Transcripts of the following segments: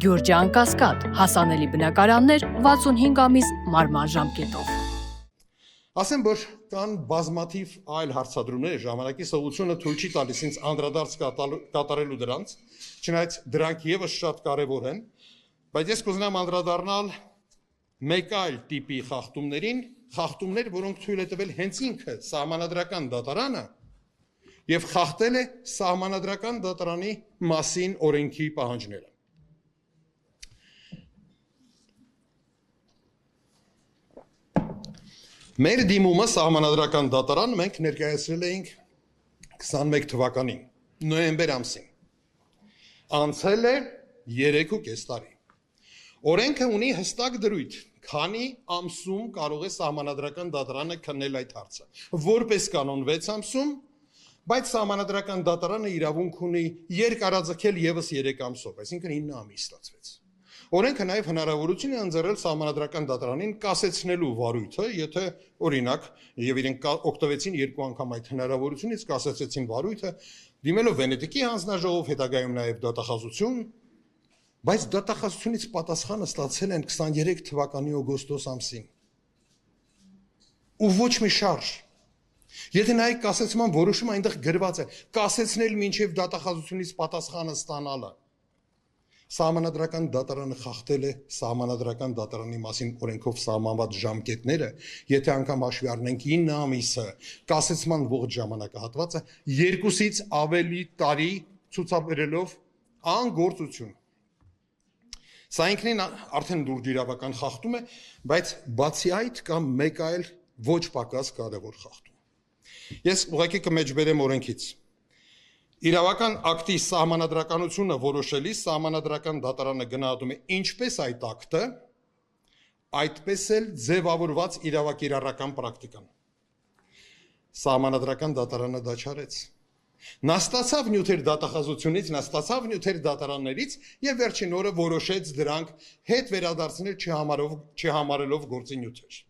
Գյուրջան Կասկադ, հասանելի բնակարաններ 65 ամիս մարման ժամկետով։ Ասեմ, որ կան բազմաթիվ այլ հարցադրումներ, ժամանակի սովությունը թույլ չի տալիս ինձ անդրադարձ կատարելու դրանց, չնայած դրանք եւս շատ կարեւոր են, բայց ես կուզենամ անդրադառնալ մեկ այլ տիպի խախտումներին, խախտումներ, որոնք թույլ է տվել հենց ինքը սահմանադրական դատարանը եւ խախտել է սահմանադրական դատարանի մասին օրենքի պահանջները։ Մեր դիմումը սահմանադրական դատարան մենք ներկայացրել էինք 21 թվականին, նոյեմբեր ամսին։ Անցել է 3.5 տարի։ Օրենքը ունի հստակ դրույթ, քանի ամսում կարող է սահմանադրական դատարանը քննել այդ հարցը։ Որպես կանոն 6 ամսում, բայց սահմանադրական դատարանը իրավունք ունի երկարաձգել եւս 3 ամսով, այսինքն 9 ամիս ստացվեց։ Օրենքը նաև հնարավորություն է ընձեռել սահմանադրական դատարանին կասեցնելու վարույթը, եթե օրինակ եւ իրենք օգտվեցին 2 անգամ այդ հնարավորությունից, կասեցեցին վարույթը, դիմելով Վենետիկի հանձնաժողով, հետագայում նաև դատախազություն, բայց դատախազությունից պատասխանը ստացել են 23 թվականի օգոստոս ամսին։ Ու ոչ մի շարժ։ Եթե նայեք կասեցման որոշումը այնտեղ գրված է, կասեցնել մինչև դատախազությունից պատասխանը ստանալը։ Սահմանադրական դատարանը խախտել է սահմանադրական դատարանի մասին օրենքով սահմանված ժամկետները, եթե անգամ հաշվի առնենք 9 ամիսը, կասեցման ողջ ժամանակահատվածը 2-ից ավելի տարի ցուցաբերելով անգործություն։ Սա ինքնին արդեն լուրջ իրավական խախտում է, բայց բացի այդ կա մեկ այլ ոչ պակաս կարևոր խախտում։ Ես ուղղակի կմեջբերեմ օրենքից։ Իրավական ակտի սահմանադրականությունը որոշելիս սահմանադրական դատարանը գնահատում է ինչպես այդ ակտը, այդպես էլ ձևավորված իրավակիրառական պրակտիկան։ Սահմանադրական դատարանը դա չարեց։ Նա ստացավ նյութեր դատախազությունից, նա ստացավ նյութեր դատարաններից եւ վերջին օրը որոշեց դրանք հետ վերադարձնել չհամարելով գործի նյութեր։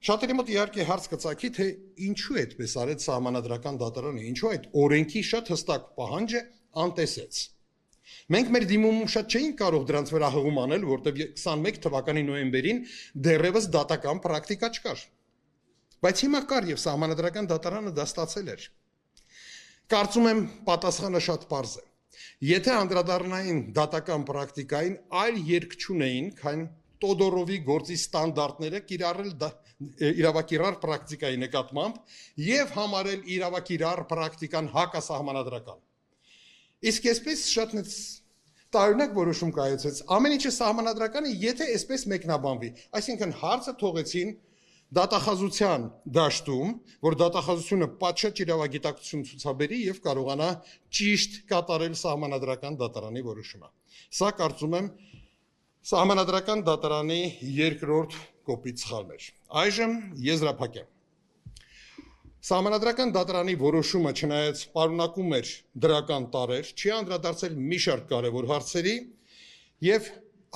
Շատերի մոտ իհարկե հարց կծագի, թե ինչու այդպես արեց սահմանադրական դատարանը, ինչու այդ օրենքի շատ հստակ պահանջը անտեսեց։ Մենք մեր դիմումում շատ չէինք կարող դրանց վրա հղում անել, որտեղ 21 թվականի նոյեմբերին դեռևս դատական պրակտիկա չկար։ Բայց հիմա կար եւ սահմանադրական դատարանը դա ստացել էր։ Կարծում եմ պատասխանը շատ պարզ է։ Եթե անդրադառնային դատական պրակտիկային, այլ երկ չունեին, քան Տոդորովի գործի ստանդարտները կիրառել իրավակիրառ պրակտիկայի նկատմամբ եւ համարել իրավակիրառ պրակտիկան հակասահմանադրական։ Իսկ այսպես շատ տարօրինակ որոշում կայացեց, ամեն ինչը սահմանադրական է, եթե այսպես մեկնաբանվի, այսինքն հարցը թողեցին դատախազության դաշտում, որ դատախազությունը պատշաճ իրավագիտակցություն ցուցաբերի եւ կարողանա ճիշտ կատարել սահմանադրական դատարանի որոշումը։ Սա կարծում եմ Սահմանադրական դատարանի երկրորդ կոպիտ սխալն էր։ Այժմ եզրափակեմ։ Սահմանադրական դատարանի որոշումը չնայած պարունակում էր դրական տարրեր, չի անդրադարձել մի շարք կարևոր հարցերի եւ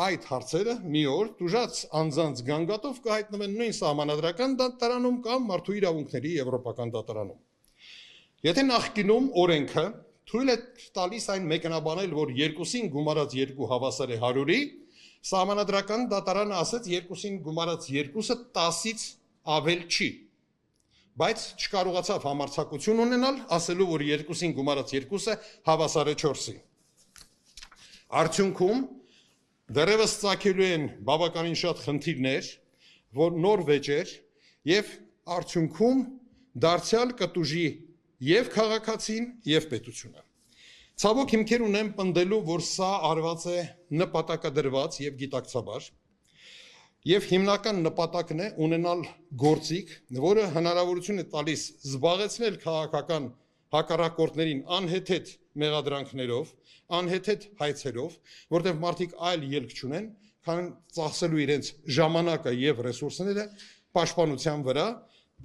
այդ հարցերը մի օր տուժած անձանց գանգատով կհայտնվեն նույն սահմանադրական դատարանում կամ մարդու իրավունքների եվրոպական դատարանում։ Եթե նախկինում օրենքը թույլ է տալիս այն մեկնաբանել, որ 2-ին գումարած 2 հավասար է 100-ի, Սահմանադրական դատարանը ասեց 2-ին գումարած 2-ը 10-ից ավել չի, բայց չկարողացավ համարձակություն ունենալ, ասելու, որ 2-ին գումարած 2-ը հավասար է 4-ի։ Արդյունքում դեռևս ծագելու են բավականին շատ խնդիրներ, որ նոր վեճեր եւ արդյունքում դարձյալ կտուժի եւ քաղաքացին եւ պետությունը։ Ցավոք հիմքեր ունեմ պնդելու, որ սա արված է նպատակադրված եւ գիտակցաբար եւ հիմնական նպատակն է ունենալ գործիք, որը հնարավորություն է տալիս զբաղեցնել քաղաքական հակառակորդներին անհեթեթ մեղադրանքներով, անհեթեթ հայցերով, որտեղ մարդիկ այլ ելք չունեն, քան ծախսելու իրենց ժամանակը եւ ռեսուրսները պաշտպանության վրա,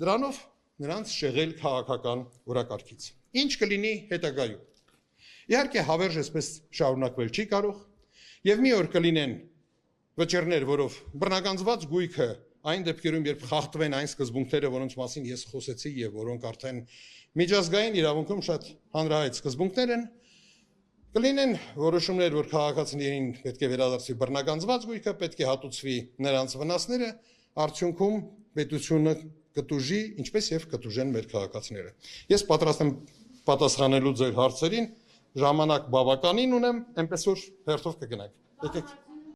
դրանով նրանց շեղել քաղաքական օրակարգից։ Ինչ կլինի հետագայում։ Իհարկե հավերժ այսպես շարունակվել չի կարող եւ մի օր կլինեն վճռներ, որով բռնականցված գույքը այն դեպքերում, երբ խախտվեն այն սկզբունքները, որոնց մասին ես խոսեցի եւ որոնք արդեն միջազգային իրավունքում շատ հանրահայտ սկզբունքներ են, Կլինեն որոշումներ, որ քաղաքացիներին պետք է վերադարձվի բռնագանձված գույքը, պետք է հատուցվի նրանց վնասները, արդյունքում պետությունը կտուժի, ինչպես եւ կտուժեն մեր քաղաքացիները։ Ես պատրաստ եմ պատասխանելու ձեր հարցերին, ժամանակ բավականին ունեմ, այնպես որ հերթով կգնանք։ Եկեք։